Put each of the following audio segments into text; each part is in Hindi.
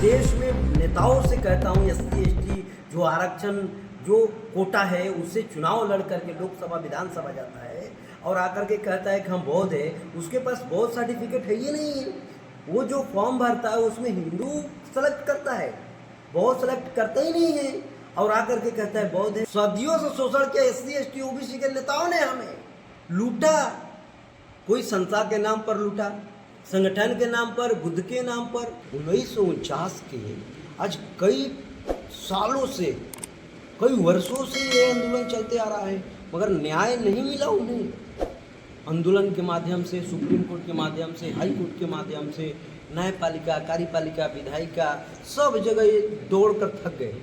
देश में नेताओं से कहता हूँ एससी एसटी जो आरक्षण जो कोटा है उससे चुनाव लड़ करके लोकसभा विधानसभा जाता है और आकर के कहता है कि हम बौद्ध है, उसके पास बौद्ध सर्टिफिकेट है ही नहीं है। वो जो फॉर्म भरता है उसमें हिंदू सेलेक्ट करता है, बौद्ध सेलेक्ट करता ही नहीं है और आकर के कहता है बौद्ध है। सदियों से शोषण किया एससी एसटी ओबीसी के नेताओं ने, हमें लूटा। कोई संस्था के नाम पर लूटा, संगठन के नाम पर, बुद्ध के नाम पर। 1949 के आज कई सालों से, कई वर्षों से ये आंदोलन चलते आ रहा है मगर न्याय नहीं मिला उन्हें। आंदोलन के माध्यम से, सुप्रीम कोर्ट के माध्यम से, हाई कोर्ट के माध्यम से, न्यायपालिका, कार्यपालिका, विधायिका, सब जगह ये दौड़ कर थक गए।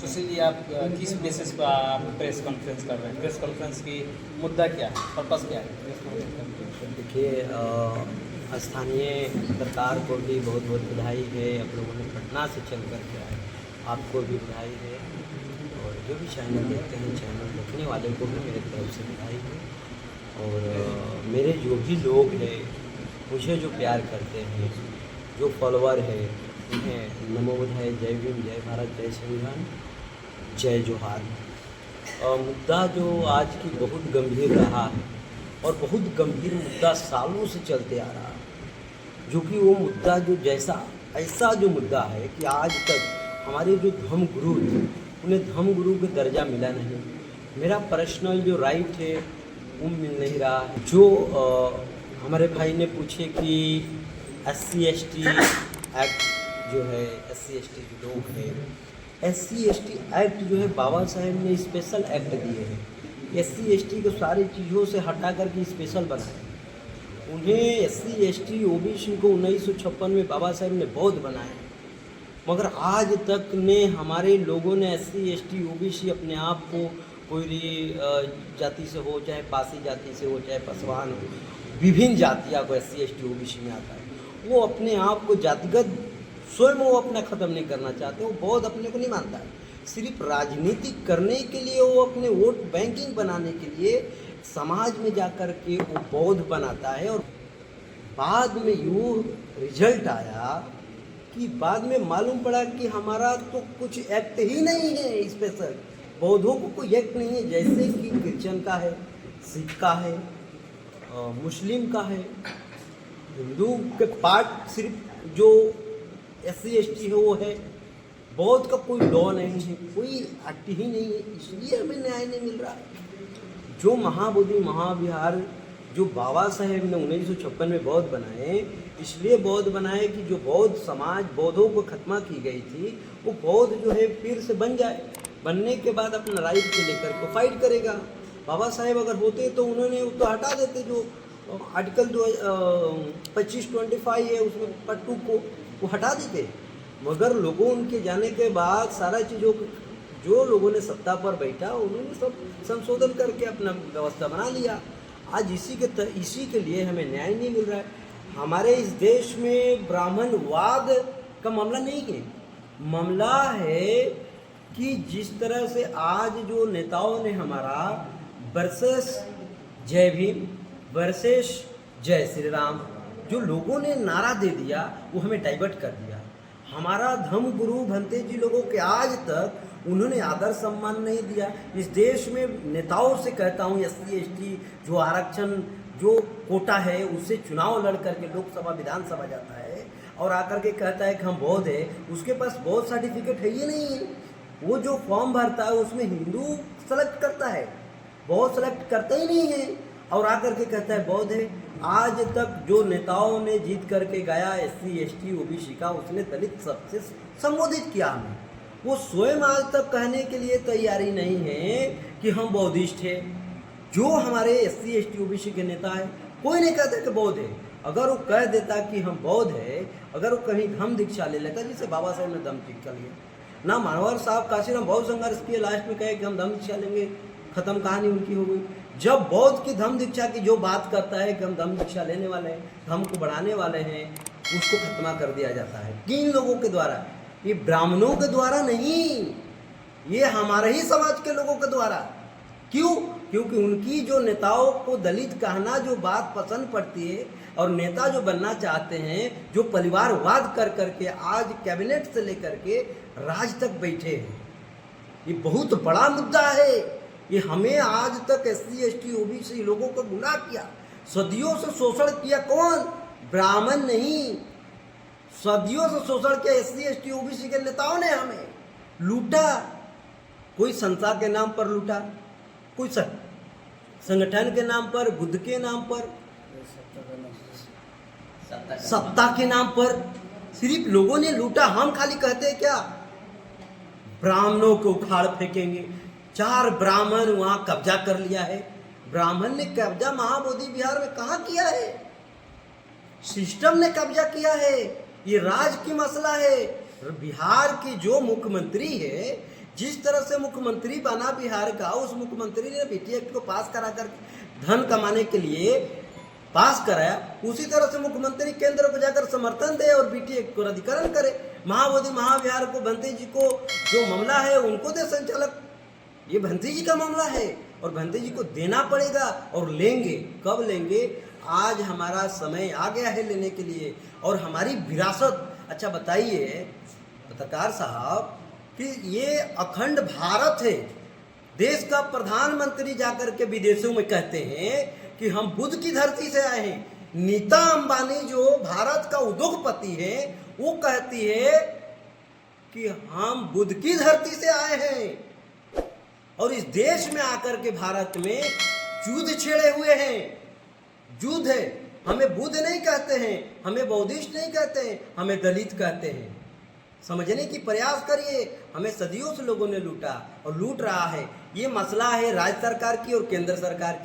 सुशील जी, आप किस बेसिस पर आप प्रेस कॉन्फ्रेंस कर रहे हैं? प्रेस कॉन्फ्रेंस की मुद्दा क्या है, पर्पस क्या है? देखिए, स्थानीय पत्रकार को भी बहुत बहुत बधाई है। आप लोगों ने पटना से चल कर के आए, आपको भी बधाई है और जो भी चैनल देखते हैं, चैनल देखने वाले को भी मेरे तरफ से बधाई है। और मेरे जो भी लोग हैं, मुझे जो प्यार करते हैं, जो फॉलोअर है, उन्हें नमो बुद्धाय, जय भीम, जय भारत, जय संविधान, जय जोहार। मुद्दा जो आज की बहुत गंभीर रहा है और बहुत गंभीर मुद्दा सालों से चलते आ रहा है, जो कि वो मुद्दा जो ऐसा जो मुद्दा है कि आज तक हमारे जो धर्मगुरु थे उन्हें धर्मगुरु का दर्जा मिला नहीं। मेरा पर्सनल जो राइट है वो मिल नहीं रहा है। जो हमारे भाई ने पूछे कि एससी एसटी एक्ट जो है, एससी एसटी जो लोग हैं, एससी एसटी एक्ट जो है बाबा साहेब ने स्पेशल एक्ट दिए हैं। एससी एसटी को सारी चीज़ों से हटा करके स्पेशल बनाए। उन्हें एससी एसटी ओबीसी को 1956 में बाबा साहेब ने बौद्ध बनाया, मगर आज तक ने हमारे लोगों ने एससी एसटी ओबीसी अपने आप को कोई जाति से हो, चाहे पासी जाति से हो, चाहे पसवान हो, विभिन्न जातियों को एससी एसटी ओबीसी में आता है। वो अपने आप को जातिगत स्वयं वो अपना ख़त्म नहीं करना चाहते। वो बौद्ध अपने को नहीं मानता है, सिर्फ राजनीति करने के लिए, वो अपने वोट बैंकिंग बनाने के लिए समाज में जाकर के वो बौद्ध बनाता है। और बाद में यूँ रिजल्ट आया कि बाद में मालूम पड़ा कि हमारा तो कुछ एक्ट ही नहीं है स्पेशल, बौद्धों को कोई एक्ट नहीं है। जैसे कि क्रिश्चियन का है, सिख का है, मुस्लिम का है, हिंदू के पार्ट सिर्फ जो एससी एसटी है वो है। बौद्ध का कोई लॉ नहीं है, कोई एक्ट ही नहीं है, इसलिए हमें न्याय नहीं मिल रहा। जो महाबोधि महाविहार जो बाबा साहेब ने 1956 में बौद्ध बनाए, इसलिए बौद्ध बनाए कि जो बौद्ध समाज, बौद्धों को खत्म की गई थी, वो बौद्ध जो है फिर से बन जाए। बनने के बाद अपना राइट को लेकर को फाइट करेगा। बाबा साहेब अगर होते तो उन्होंने तो हटा देते, जो आर्टिकल 2525 है उसमें पार्ट 2 को वो हटा देते। मगर लोगों उनके जाने के बाद सारा चीज़ों जो लोगों ने सत्ता पर बैठा उन्होंने सब संशोधन करके अपना व्यवस्था बना लिया। आज इसी के लिए हमें न्याय नहीं मिल रहा है। हमारे इस देश में ब्राह्मणवाद का मामला नहीं है, मामला है कि जिस तरह से आज जो नेताओं ने हमारा वर्सेस जय भीम, वर्सेस जय श्री राम, जो लोगों ने नारा दे दिया वो हमें डाइवर्ट कर दिया। हमारा धर्म गुरु भंते जी लोगों के आज तक उन्होंने आदर सम्मान नहीं दिया। इस देश में नेताओं से कहता हूँ एससी एसटी जो आरक्षण जो कोटा है उससे चुनाव लड़ करके लोकसभा विधानसभा जाता है और आकर के कहता है कि हम बौद्ध है, उसके पास बौद्ध सर्टिफिकेट है ही नहीं है। वो जो फॉर्म भरता है उसमें हिंदू सेलेक्ट करता है, बौद्ध सेलेक्ट करता ही नहीं है और आकर के कहता है बौद्ध है। आज तक जो नेताओं ने जीत करके गया एससी एसटी ओबीसी का, उसने दलित सबसे संबोधित किया हमें। वो स्वयं आज तक कहने के लिए तैयारी नहीं है कि हम बौद्धिस्ट हैं। जो हमारे एससी एसटी ओबीसी के नेता है, कोई नहीं कहता कि बौद्ध है। अगर वो कह देता कि हम बौद्ध है, अगर वो कहीं धम्म दीक्षा ले लेता, जिसे बाबा साहब ने धम्म दीक्षा लिया ना, मानवर साहब काशीराम बहुत संघर्ष किए, लास्ट में कहे कि हम धम्म दीक्षा लेंगे, खत्म कहानी उनकी हो गई। जब बौद्ध की धम्म दीक्षा की जो बात करता है कि हम धम्म दीक्षा लेने वाले हैं, धम्म को बढ़ाने वाले हैं, उसको खत्म कर दिया जाता है। किन लोगों के द्वारा? ये ब्राह्मणों के द्वारा नहीं, ये हमारे ही समाज के लोगों के द्वारा। क्यों? क्योंकि उनकी जो नेताओं को दलित कहना जो बात पसंद पड़ती है, और नेता जो बनना चाहते हैं, जो परिवारवाद कर करके आज कैबिनेट से लेकर के राज तक बैठे हैं, ये बहुत बड़ा मुद्दा है। ये हमें आज तक SC ST OBC लोगों को गुमराह किया, सदियों से शोषण किया। कौन? ब्राह्मण नहीं, सदियों से शोषण किया SC ST OBC के नेताओं ने हमें लूटा। कोई संस्था के नाम पर लूटा, कोई संगठन के नाम पर, बुद्ध के नाम पर, सत्ता के नाम पर सिर्फ लोगों ने लूटा। हम खाली कहते हैं क्या? ब्राह्मणों को उखाड़ फेंकेंगे। 4 ब्राह्मण वहां कब्जा कर लिया है। ब्राह्मण ने कब्जा महाबोधि विहार में कहाँ किया है? सिस्टम ने कब्जा किया है। ये राज की मसला है। बिहार की जो मुख्यमंत्री है, जिस तरह से मुख्यमंत्री बना बिहार का, उस मुख्यमंत्री ने BT एक्ट को पास करा कर धन कमाने के लिए पास कराया, उसी तरह से मुख्यमंत्री केंद्र को जाकर समर्थन दे और BT एक्ट को रद्दीकरण करे। महाबोधि महाविहार को भंते जी को जो मामला है उनको दे संचालक। ये भंते जी का मामला है और भंते जी को देना पड़ेगा। और लेंगे, कब लेंगे? आज हमारा समय आ गया है लेने के लिए, और हमारी विरासत। अच्छा बताइए पत्रकार साहब कि ये अखंड भारत है। देश का प्रधानमंत्री जाकर के विदेशों में कहते हैं कि हम बुद्ध की धरती से आए हैं। नीता अंबानी जो भारत का उद्योगपति है, वो कहती है कि हम बुद्ध की धरती से आए हैं, और इस देश में आकर के भारत में युद्ध छेड़े हुए हैं। युद्ध है। हमें बुद्ध नहीं कहते हैं, हमें बौद्धिस्ट नहीं कहते हैं, हमें दलित कहते हैं। समझने की प्रयास करिए। हमें सदियों से लोगों ने लूटा और लूट रहा है। ये मसला है राज्य सरकार की और केंद्र सरकार की।